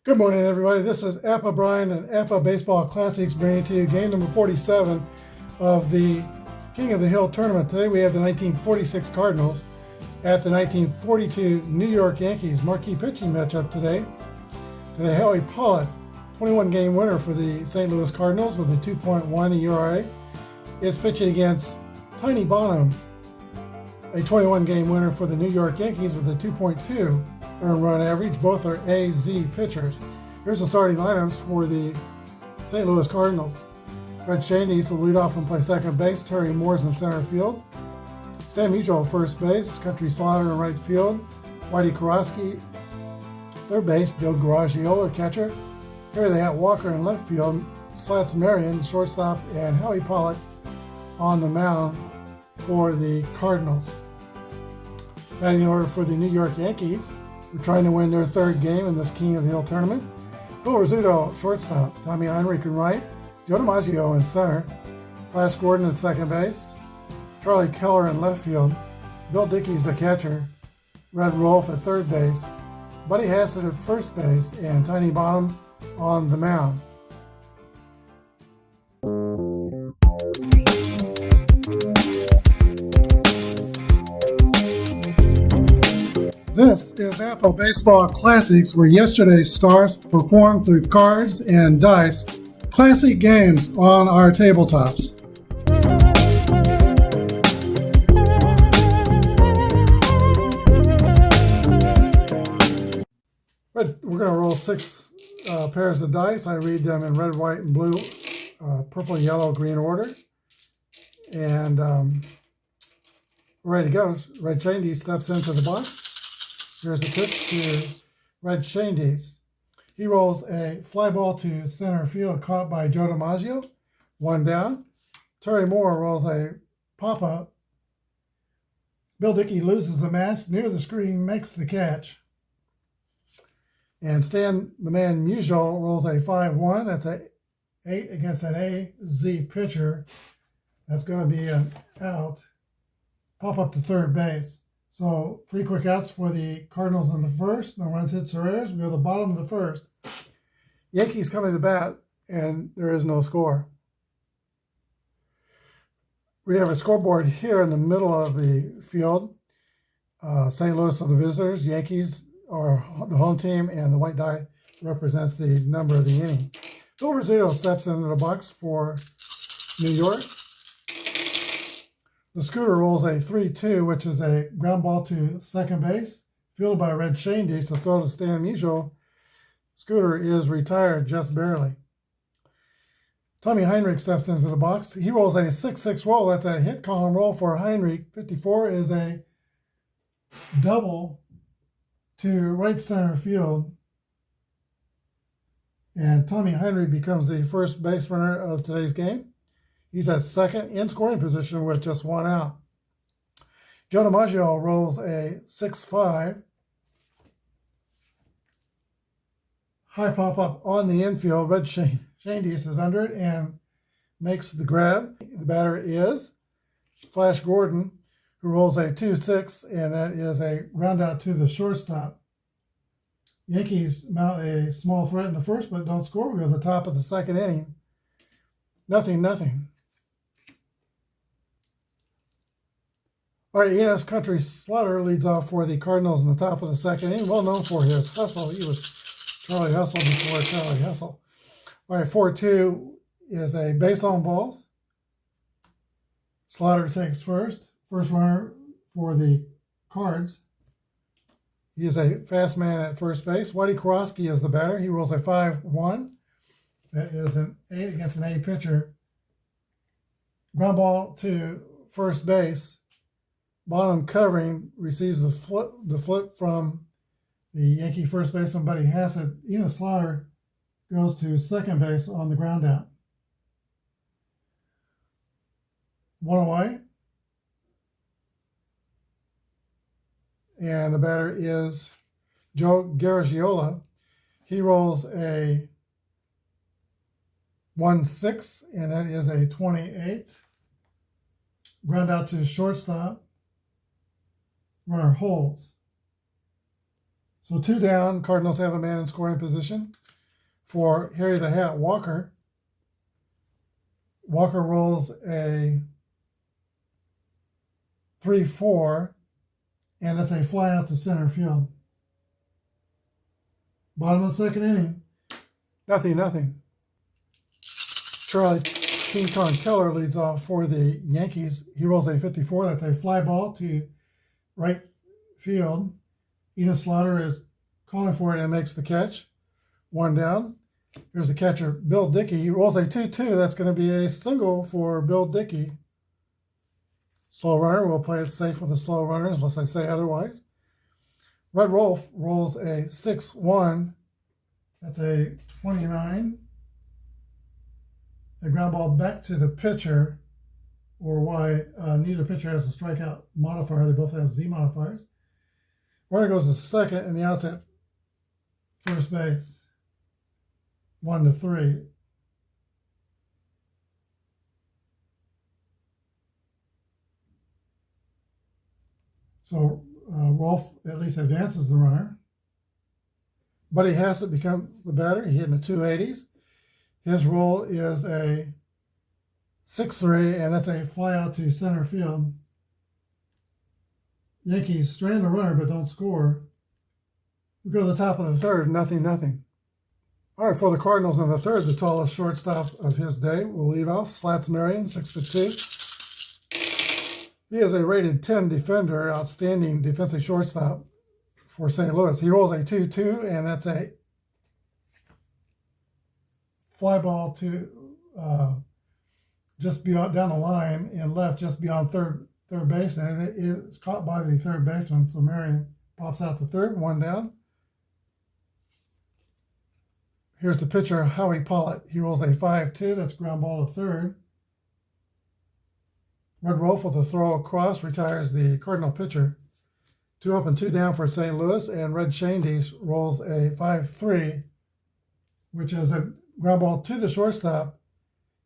Good morning, everybody. This is Apba Brian and Apba Baseball Classics bringing to you game number 47 of the King of the Hill tournament. Today we have the 1946 Cardinals at the 1942 New York Yankees. Marquee pitching matchup today. Today, Howie Pollitt, 21-game winner for the St. Louis Cardinals with a 2.1 ERA, is pitching against Tiny Bonham, a 21-game winner for the New York Yankees with a 2.2 earned run average. Both are AZ pitchers. Here's the starting lineups for the St. Louis Cardinals. Red Shandies will lead off and play second base. Terry Moore's in center field. Stan Musial first base. Country Slaughter in right field. Whitey Koroski third base. Joe Garagiola catcher. Here they have Walker in left field. Slats Marion shortstop, and Howie Pollitt on the mound for the Cardinals. Batting order for the New York Yankees. We're trying to win their third game in this King of the Hill tournament. Phil Rizzuto, shortstop. Tommy Heinrich in right. Joe DiMaggio in center. Flash Gordon at second base. Charlie Keller in left field. Bill Dickey's the catcher. Red Rolfe at third base. Buddy Hassett at first base. And Tiny Bonham on the mound. This is Apba Baseball Classics, where yesterday's stars performed through cards and dice, classic games on our tabletops. We're going to roll six pairs of dice. I read them in red, white, and blue, purple, yellow, green order. And we're ready to go. Red Shandy steps into the box. Here's the pitch to Red Shandies. He rolls a fly ball to center field, caught by Joe DiMaggio. One down. Terry Moore rolls a pop-up. Bill Dickey loses the mask near the screen, makes the catch. And Stan the Man Musial rolls a 5-1. That's a 8 against an AZ pitcher. That's going to be an out. Pop up to third base. So 3 quick outs for the Cardinals in the first. No runs, hits, or errors. We go to the bottom of the first. Yankees coming to bat, and there is no score. We have a scoreboard here in the middle of the field. St. Louis are the visitors. Yankees are the home team, and the white die represents the number of the inning. Phil Rizzuto steps into the box for New York. The Scooter rolls a 3-2, which is a ground ball to second base, fielded by Red Shandies to throw to Stan Musial. Scooter is retired just barely. Tommy Heinrich steps into the box. He rolls a 6-6 roll. That's a hit column roll for Heinrich. 54 is a double to right center field. And Tommy Heinrich becomes the first base runner of today's game. He's at second in scoring position with just one out. Joe DiMaggio rolls a 6-5. High pop-up on the infield. Red Shandies is under it and makes the grab. The batter is Flash Gordon, who rolls a 2-6, and that is a ground out to the shortstop. Yankees mount a small threat in the first, but don't score. We go to the top of the second inning. 0-0. All right, Enos Country Slaughter leads off for the Cardinals in the top of the second inning. Well known for his hustle. He was Charlie Hustle before Charlie Hustle. All right, 4-2 is a base on balls. Slaughter takes first. First runner for the Cards. He is a fast man at first base. Whitey Koroski is the batter. He rolls a 5-1. That is an 8 against an A pitcher. Ground ball to first base. Bonham covering, receives the flip from the Yankee first baseman, Buddy Hassett. Enos Slaughter goes to second base on the ground out. One away. And the batter is Joe Garagiola. He rolls a 1-6, and that is a 28. Ground out to shortstop. Runner holds. So 2 down, Cardinals have a man in scoring position. For Harry the Hat Walker, Walker rolls a 3-4, and that's a fly out to center field. Bottom of the second inning, 0-0. Charlie King Kong Keller leads off for the Yankees. He rolls a 54. That's a fly ball to right field. Enos Slaughter is calling for it and makes the catch. 1 down. Here's the catcher, Bill Dickey. He rolls a 2-2. That's going to be a single for Bill Dickey. Slow runner. We'll play it safe with the slow runners unless I say otherwise. Red Wolf rolls a 6-1. That's a 29. A ground ball back to the pitcher, or why neither pitcher has a strikeout modifier. They both have Z modifiers. Runner goes to second, and the out's at first base. 1-3. So Rolf at least advances the runner. Buddy Hassett becomes the batter. He hit in the 280s. His roll is a 6-3, and that's a fly out to center field. Yankees strand a runner but don't score. We go to the top of the third, 0-0. All right, for the Cardinals in the third, the tallest shortstop of his day will lead off. Slats Marion, 6'2". He is a rated 10 defender, outstanding defensive shortstop for St. Louis. He rolls a 2-2, and that's a fly ball to just beyond down the line and left, just beyond third base, and it is caught by the third baseman. So Marion pops out to third, 1 down. Here's the pitcher, Howie Pollitt. He rolls a 5-2. That's ground ball to third. Red Wolf with a throw across retires the Cardinal pitcher. 2 up and 2 down for St. Louis, and Red Shandies rolls a 5-3, which is a ground ball to the shortstop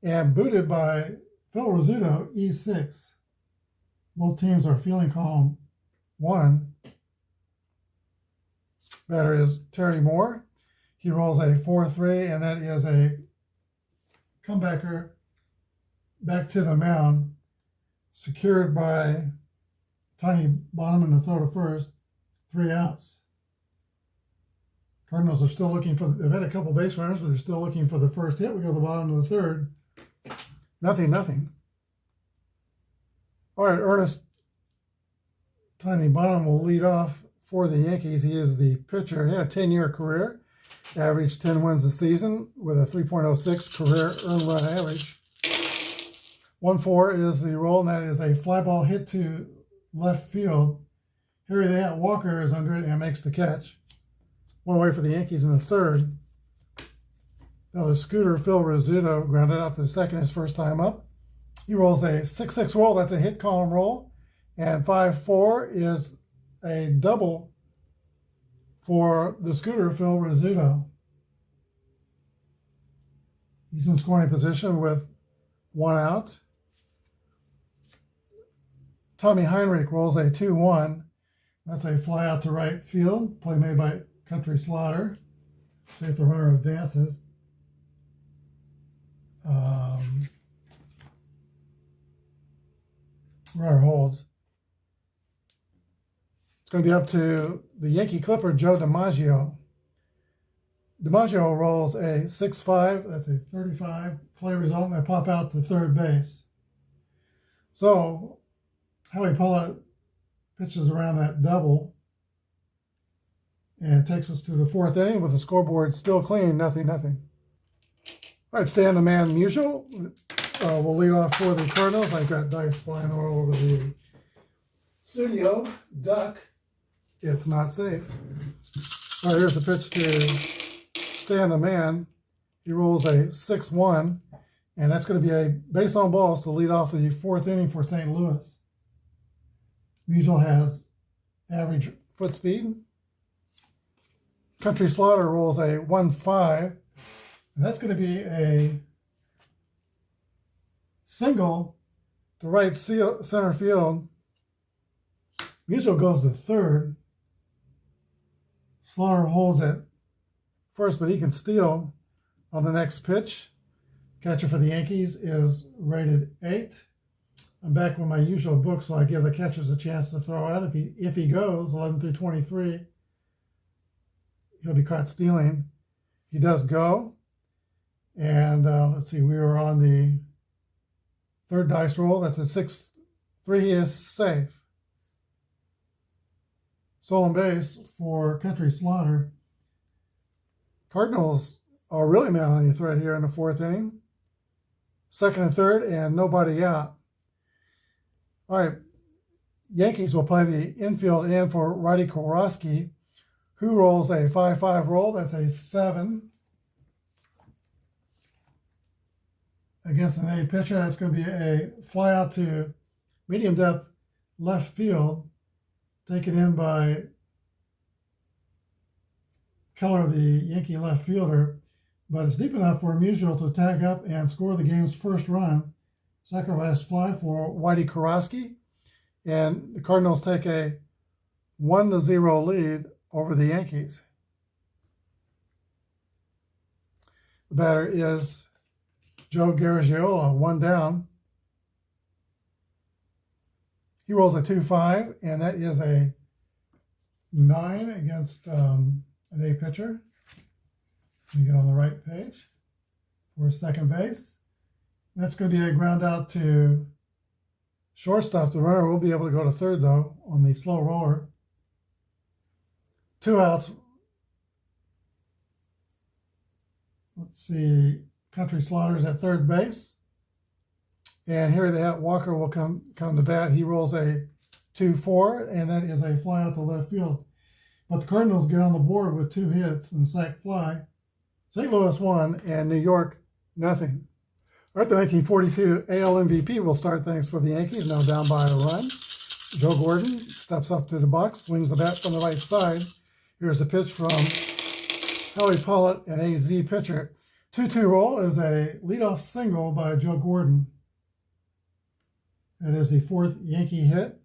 and booted by Phil Rizzuto, E6. Both teams are fielding column 1. Batter is Terry Moore. He rolls a 4-3, and that is a comebacker back to the mound, secured by Tiny Bonham in the throw to first, 3 outs. Cardinals are still looking for, they've had a couple base runners, but they're still looking for the first hit. We go to the bottom of the third, 0-0. All right, Ernest Tiny Bonham will lead off for the Yankees. He is the pitcher. He had a 10-year career, averaged 10 wins a season with a 3.06 career earned run average. 1-4 is the roll, and that is a fly ball hit to left field. Harry the Hat Walker is under it and makes the catch. 1 away for the Yankees in the third. Now the scooter, Phil Rizzuto, grounded out to second his first time up. He rolls a 6-6 roll. That's a hit column roll. And 5-4 is a double for the scooter, Phil Rizzuto. He's in scoring position with 1 out. Tommy Heinrich rolls a 2-1. That's a fly out to right field. Play made by Country Slaughter. See if the runner advances. Runner holds. It's going to be up to the Yankee Clipper, Joe DiMaggio. DiMaggio rolls a 6-5. That's a 35 play result, and they pop out to third base. So Howie Pollitt pitches around that double and takes us to the 4th inning with the scoreboard still clean, 0-0. All right, Stan the Man Musial will lead off for the Cardinals. I've got dice flying all over the studio. Duck. It's not safe. All right, here's the pitch to Stan the Man. He rolls a 6-1, and that's going to be a base on balls to lead off the 4th inning for St. Louis. Musial has average foot speed. Country Slaughter rolls a 1-5, and that's going to be a single to right center field. Musial goes to third. Slaughter holds at first, but he can steal on the next pitch. Catcher for the Yankees is rated 8. I'm back with my usual book, so I give the catchers a chance to throw out. If he goes 11 through 23, he'll be caught stealing. He does go. And let's see, we were on the third dice roll. That's a 6-3. He is safe. Stolen base for Country Slaughter. Cardinals are really mounting a threat here in the fourth inning. Second and third, and nobody out. All right, Yankees will play the infield in for righty Kowalski, who rolls a 5-5 roll. That's a 7. Against an A pitcher, that's going to be a fly out to medium depth left field, taken in by Keller, the Yankee left fielder, but it's deep enough for Musial to tag up and score the game's first run. Sacrifice fly for Whitey Kowalski, and the Cardinals take a 1-0 lead over the Yankees. The batter is Joe Garagiola, 1 down. He rolls a 2-5, and that is a 9 against an A pitcher. Let me get on the right page for second base. That's going to be a ground out to shortstop. The runner will be able to go to third, though, on the slow roller. 2 outs. Let's see. Country Slaughter's at third base. And here they have Walker will come to bat. He rolls a 2-4, and that is a fly out to left field. But the Cardinals get on the board with 2 hits and sac fly. St. Louis 1 and New York nothing. All right, the 1942 AL MVP will start things for the Yankees, now down by a run. Joe Gordon steps up to the box, swings the bat from the right side. Here's a pitch from Howie Pollitt, an AZ pitcher. 2-2 roll is a leadoff single by Joe Gordon. That is the 4th Yankee hit.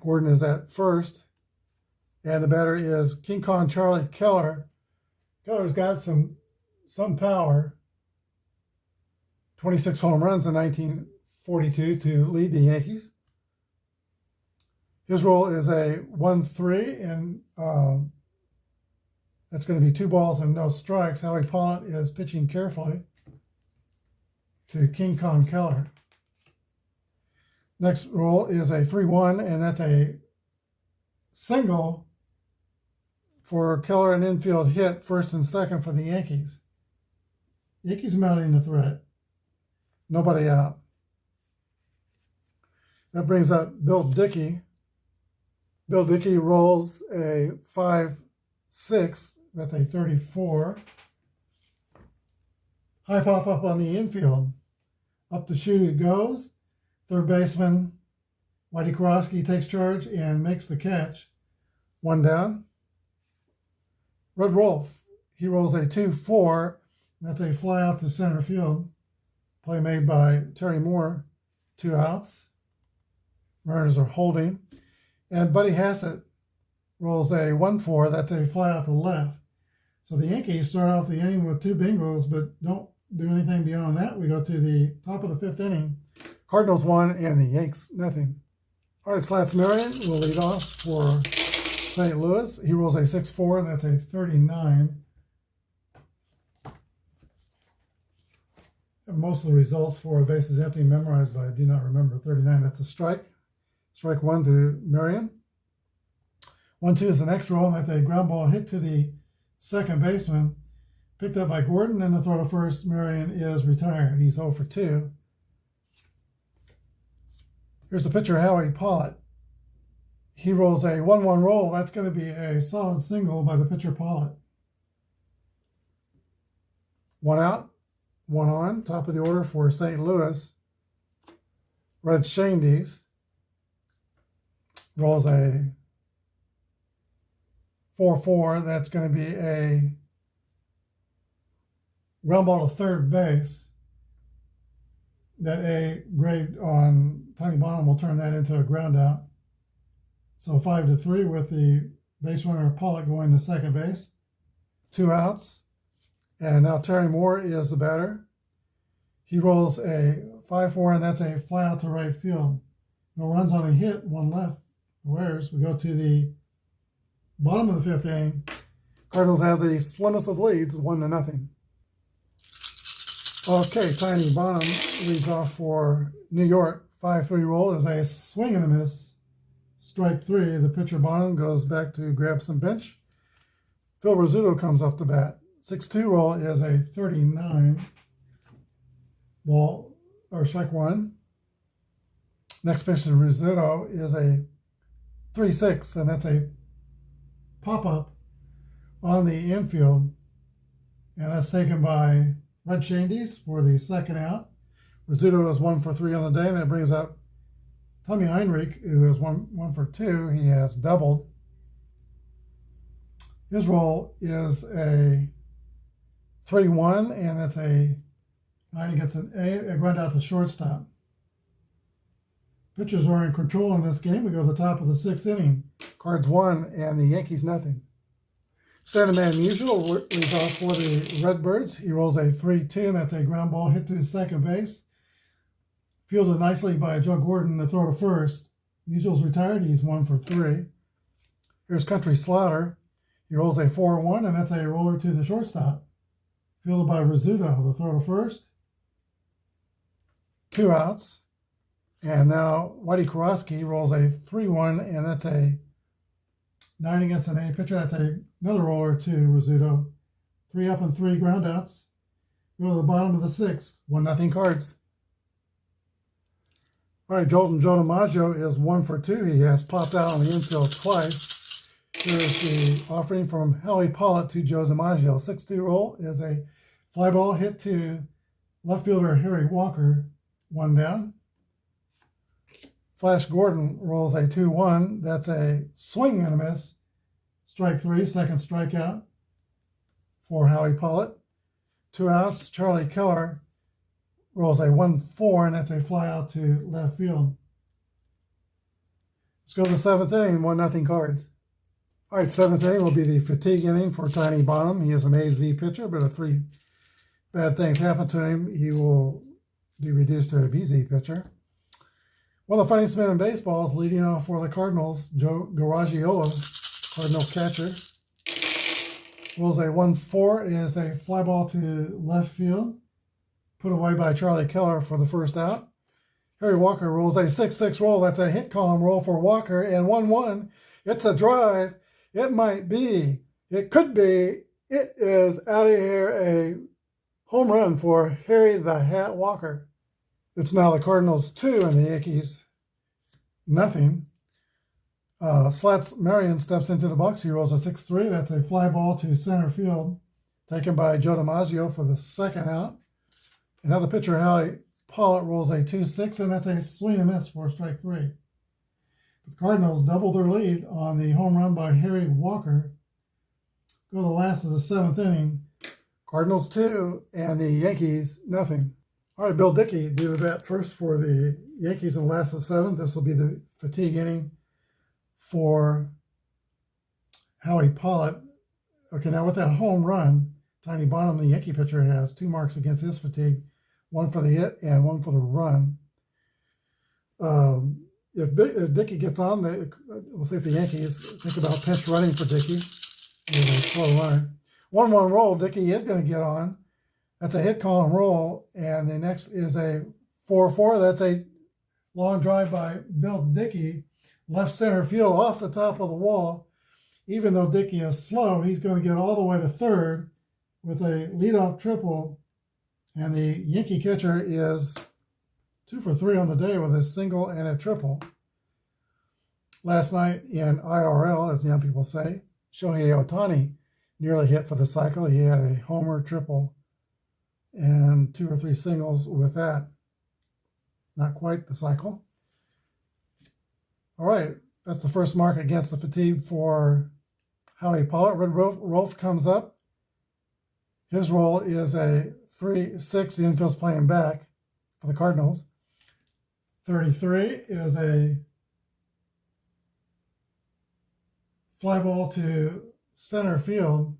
Gordon is at first. And the batter is King Kong Charlie Keller. Keller's got some power. 26 home runs in 1942 to lead the Yankees. His roll is a 1-3, and that's going to be 2 balls and no strikes. Howie Pollitt is pitching carefully to King Kong Keller. Next roll is a 3-1, and that's a single for Keller, an infield hit, first and second for the Yankees. Yankees mounting the threat. Nobody out. That brings up Bill Dickey. Bill Dickey rolls a 5-6. That's a 34. High pop up on the infield. Up the chute it goes. Third baseman Whitey Kowalski takes charge and makes the catch. 1 down. Red Wolf, he rolls a 2-4. That's a fly out to center field. Play made by Terry Moore. 2 outs. Runners are holding. And Buddy Hassett rolls a 1-4. That's a fly out to left. So the Yankees start off the inning with 2 bingos, but don't do anything beyond that. We go to the top of the 5th inning. Cardinals 1 and the Yanks nothing. All right, Slats Marion will lead off for St. Louis. He rolls a 6-4, and that's a 39. I have most of the results for bases empty memorized, but I do not remember 39. That's a strike. Strike 1 to Marion. 1-2 is the next roll, and that's a ground ball hit to the second baseman. Picked up by Gordon, and the throw to first. Marion is retired. He's 0 for 2. Here's the pitcher, Howie Pollitt. He rolls a 1-1 roll. That's going to be a solid single by the pitcher, Pollitt. 1 out, 1 on. Top of the order for St. Louis. Red Shandies rolls a 4-4. That's going to be a ground ball to third base. That A grade on Tiny Bonham will turn that into a ground out. So 5-3 with the Base runner Pollock going to second base. 2 outs. And now Terry Moore is the batter. He rolls a 5-4, and that's a fly out to right field. No runs on a hit, 1 left. Whereas we go to the bottom of the 5th inning. Cardinals have the slimmest of leads, 1-0. Okay, Tiny Bonham leads off for New York. 5-3 roll is a swing and a miss. Strike 3. The pitcher Bonham goes back to grab some bench. Phil Rizzuto comes up to bat. 6-2 roll is a 39. Ball or strike 1. Next pitch to Rizzuto is a 3-6, and that's a pop-up on the infield. And that's taken by Red Shandies for the second out. Rizzuto is 1 for 3 on the day, and that brings up Tommy Heinrich, who is 1 for 2. He has doubled. His roll is a 3-1, and that's a 9. He gets a ground out to shortstop. Pitchers are in control in this game. We go to the top of the 6th inning. Cards 1 and the Yankees nothing. Standing man Musial leads off for the Redbirds. He rolls a 3-2, and that's a ground ball hit to second base. Fielded nicely by Joe Gordon to throw to first. Musial's retired. He's 1 for 3. Here's Country Slaughter. He rolls a 4-1, and that's a roller to the shortstop. Fielded by Rizzuto. The throw to first. 2 outs. And now Whitey Kowalski rolls a 3-1, and that's a 9 against an A pitcher. That's another roller to Rizzuto. 3 up and 3 ground outs. Go to the bottom of the 6th. 1-0 Cards. All right, Joe DiMaggio is 1 for 2. He has popped out on the infield twice. Here's the offering from Howie Pollitt to Joe DiMaggio. 6-2 roll is a fly ball hit to left fielder Harry Walker. 1 down. Flash Gordon rolls a 2-1. That's a swing and a miss. Strike 3, second strikeout for Howie Pollitt. 2 outs. Charlie Keller rolls a 1-4, and that's a fly out to left field. Let's go to the 7th inning, 1-0 Cards. All right, 7th inning will be the fatigue inning for Tiny Bonham. He is an AZ pitcher, but if 3 bad things happen to him, he will be reduced to a BZ pitcher. One of the funniest men in baseball is leading off for the Cardinals, Joe Garagiola, Cardinal catcher. Rolls a 1-4, is a fly ball to left field. Put away by Charlie Keller for the first out. Harry Walker rolls a 6-6 roll. That's a hit column roll for Walker. And 1-1. It's a drive. It might be. It could be. It is out of here a home run for Harry the Hat Walker. It's now the Cardinals 2 and the Yankees nothing. Slats Marion steps into the box. He rolls a 6-3. That's a fly ball to center field. Taken by Joe DiMaggio for the second out. And now the pitcher, Howie Pollitt, rolls a 2-6, and that's a swing and miss for strike 3. The Cardinals double their lead on the home run by Harry Walker. Go to the last of the 7th inning. Cardinals 2 and the Yankees nothing. All right, Bill Dickey do the bat first for the Yankees in the last of the 7th. This will be the fatigue inning for Howie Pollitt. Okay, now with that home run, Tiny Bonham, the Yankee pitcher, has 2 marks against his fatigue. 1 for the hit and 1 for the run. If Dickey gets on, we'll see if the Yankees think about pinch running for Dickey. He's a slow runner. 1-1 roll, Dickey is going to get on. That's a hit column roll. And the next is a 4-4. That's a long drive by Bill Dickey. Left center field off the top of the wall. Even though Dickey is slow, he's going to get all the way to third with a leadoff triple. And the Yankee catcher is 2 for 3 on the day with a single and a triple. Last night in IRL, as the young people say, Shohei Ohtani nearly hit for the cycle. He had a homer, triple, and 2 or 3 singles with that. Not quite the cycle. All right, that's the first mark against the fatigue for Howie Pollitt. Red Rolf comes up. His roll is a 3-6. The infield's playing back for the Cardinals. 33 is a fly ball to center field,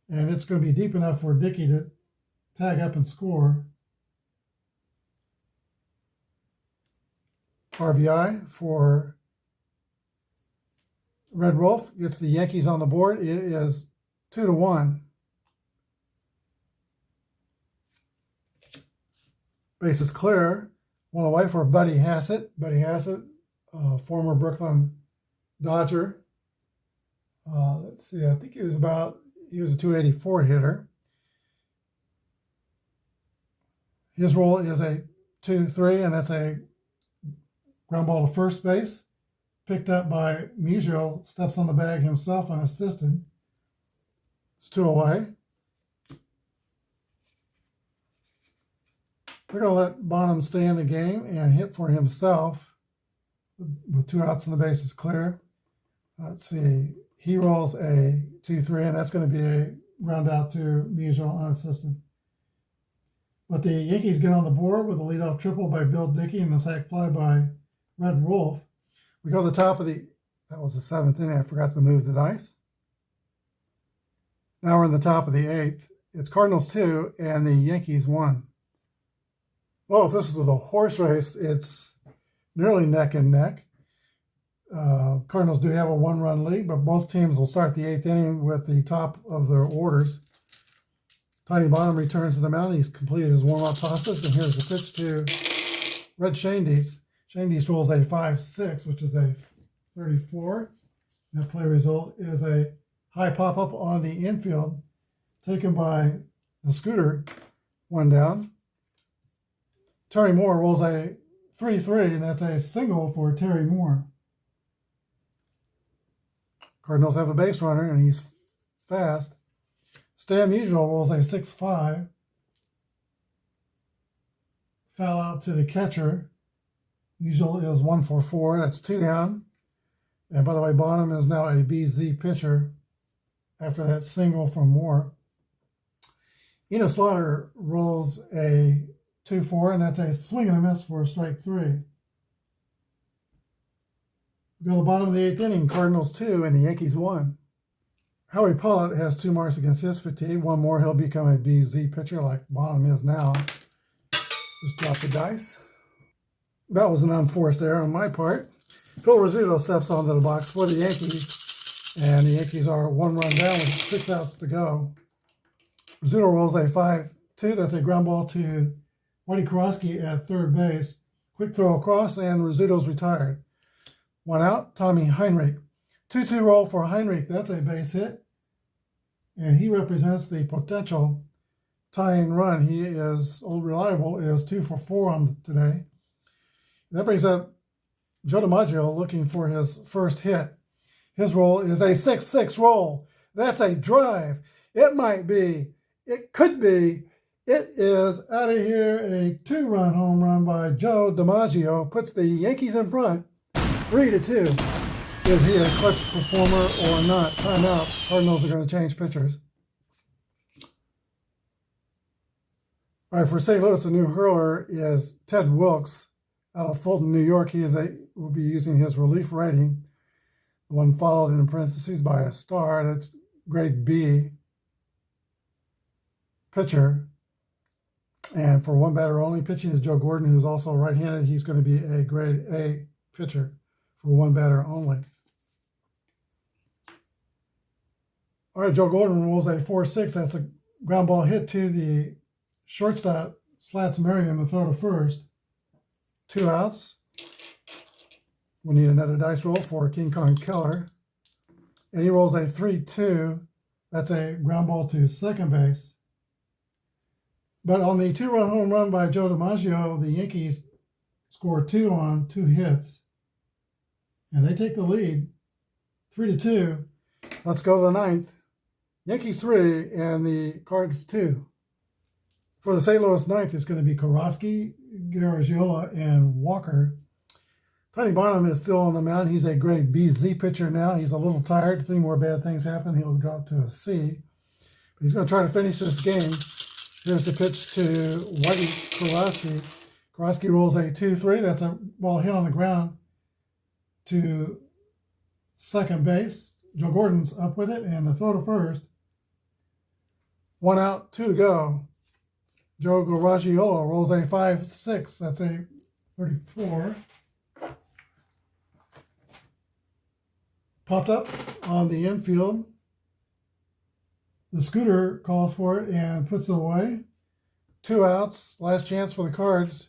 and it's going to be deep enough for Dickey to tag up and score. RBI for Red Wolf, gets the Yankees on the board. It is 2-1. Base is clear. One away for Buddy Hassett. Buddy Hassett, former Brooklyn Dodger. Let's see, I think he was a 284 hitter. His role is a 2-3, and that's a ground ball to first base. Picked up by Musial, steps on the bag himself and assisted. It's 2 away. We're going to let Bonham stay in the game and hit for himself with 2 outs and the base is clear. Let's see. He rolls a 2-3, and that's going to be a ground out to Musial unassisted. But the Yankees get on the board with a leadoff triple by Bill Dickey and the sac fly by Red Wolf. We go to the top of that was the 7th inning. I forgot to move the dice. Now we're in the top of the 8th. It's Cardinals 2 and the Yankees 1. Well, if this is a horse race, it's nearly neck and neck. Cardinals do have a 1-run lead, but both teams will start the 8th inning with the top of their orders. Tiny Bonham returns to the mound. He's completed his warm-up tosses, and here's the pitch to Red Shandies. Shandies rolls a 5-6, which is a 34. That play result is a high pop-up on the infield, taken by the Scooter, 1 down. Terry Moore rolls a 3-3, and that's a single for Terry Moore. Cardinals have a base runner, and he's fast. Stan Musial rolls a 6-5. Foul out to the catcher. Musial is 1 for 4. That's 2 down. And by the way, Bonham is now a BZ pitcher after that single from Moore. Enos Slaughter rolls a 2-4, and that's a swing and a miss for strike 3. We go to the bottom of the 8th inning, Cardinals 2 and the Yankees 1. Howie Pollitt has 2 marks against his fatigue. 1 more, he'll become a BZ pitcher like Bonham is now. Just drop the dice. That was an unforced error on my part. Phil Rizzuto steps onto the box for the Yankees, and the Yankees are 1 run down with 6 outs to go. Rizzuto rolls a 5-2. That's a ground ball to Whitey Kowalski at third base. Quick throw across, and Rizzuto's retired. 1 out, Tommy Heinrich. 2-2 roll for Heinrich. That's a base hit, and he represents the potential tying run. He is old reliable, is 2 for 4 on today. That brings up Joe DiMaggio looking for his first hit. His roll is a 6-6 roll. That's a drive. It might be. It could be. It is out of here. A 2-run home run by Joe DiMaggio puts the Yankees in front 3-2. Is he a clutch performer or not? Timeout. Cardinals are going to change pitchers. All right, for St. Louis, the new hurler is Ted Wilkes out of Fulton, New York. He will be using his relief rating, the one followed in parentheses by a star. That's grade B pitcher. And for 1 batter only, pitching is Joe Gordon, who's also right-handed. He's going to be a grade A pitcher for 1 batter only. All right, Joe Gordon rolls a 4-6. That's a ground ball hit to the shortstop, Slats Merriam, the throw to first. 2 outs. We'll need another dice roll for King Kong Keller. And he rolls a 3-2. That's a ground ball to second base. But on the 2-run home run by Joe DiMaggio, the Yankees score 2 on 2 hits. And they take the lead, 3-2. Let's go to the 9th. Yankees 3 and the Cards 2. For the St. Louis 9th, it's going to be Kowalski, Garagiola, and Walker. Tiny Bonham is still on the mound. He's a grade BZ pitcher now. He's a little tired. 3 more bad things happen. He'll drop to a C. But he's going to try to finish this game. Here's the pitch to Whitey Kowalski. Kowalski rolls a 2-3. That's a ball hit on the ground to second base. Joe Gordon's up with it, and the throw to first. 1 out, 2 to go. Joe Garagiola rolls a 5-6. That's a 34. Popped up on the infield. The scooter calls for it and puts it away. 2 outs. Last chance for the Cards.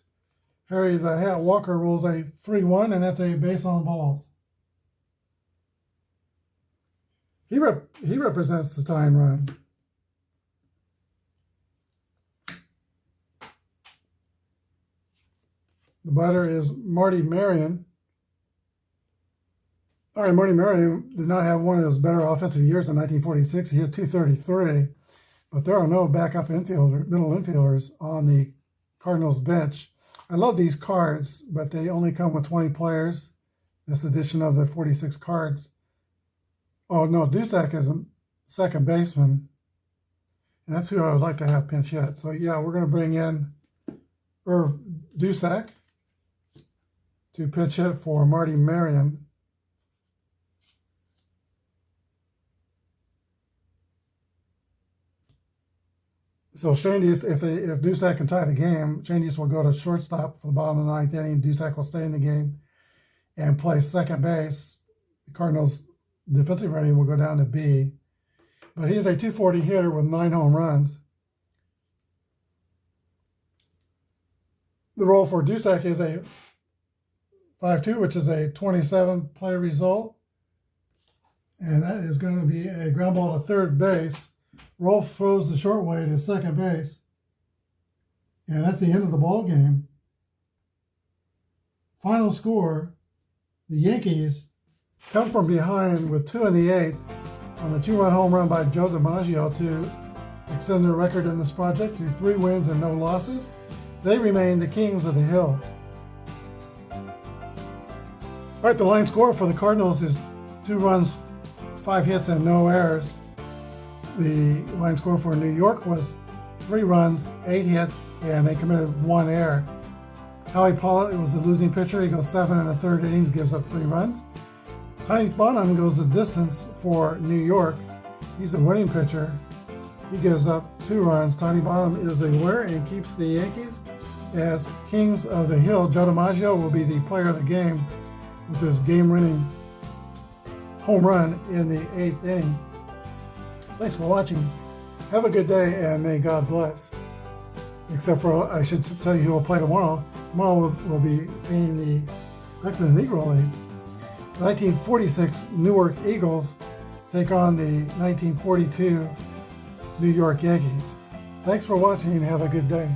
Harry the Hat Walker rolls a 3-1, and that's a base on balls. He represents the tying run. The batter is Marty Marion. All right, Marty Marion did not have one of his better offensive years in 1946. He hit .233, but there are no backup middle infielders on the Cardinals bench. I love these cards, but they only come with 20 players. This edition of the 46 cards. Oh, no, Dusak is a second baseman. And that's who I would like to have pinch hit. So, yeah, we're going to bring in Irv Dusak to pinch hit for Marty Marion. So Shane Dees, if Dusak can tie the game, Shane Dees will go to shortstop for the bottom of the 9th inning. Dusak will stay in the game and play second base. The Cardinals' defensive rating will go down to B. But he's a .240 hitter with 9 home runs. The roll for Dusak is a 5-2, which is a 27-play result. And that is going to be a ground ball to third base. Rolf throws the short way to second base. And that's the end of the ball game. Final score, the Yankees come from behind with 2 in the 8th on the 2-run home run by Joe DiMaggio to extend their record in this project to 3 wins and no losses. They remain the kings of the hill. All right, the line score for the Cardinals is 2 runs, 5 hits, and no errors. The line score for New York was 3 runs, 8 hits, and they committed 1 error. Howie Pollitt was the losing pitcher. He goes 7 1/3 innings, gives up 3 runs. Tiny Bonham goes the distance for New York. He's the winning pitcher. He gives up 2 runs. Tiny Bonham is a winner and keeps the Yankees as kings of the hill. Joe DiMaggio will be the player of the game with his game-winning home run in the 8th inning. Thanks for watching. Have a good day, and may God bless. Except for, I should tell you who will play tomorrow. Tomorrow we'll be seeing the Beckman Negro Leagues. The 1946 Newark Eagles take on the 1942 New York Yankees. Thanks for watching, and have a good day.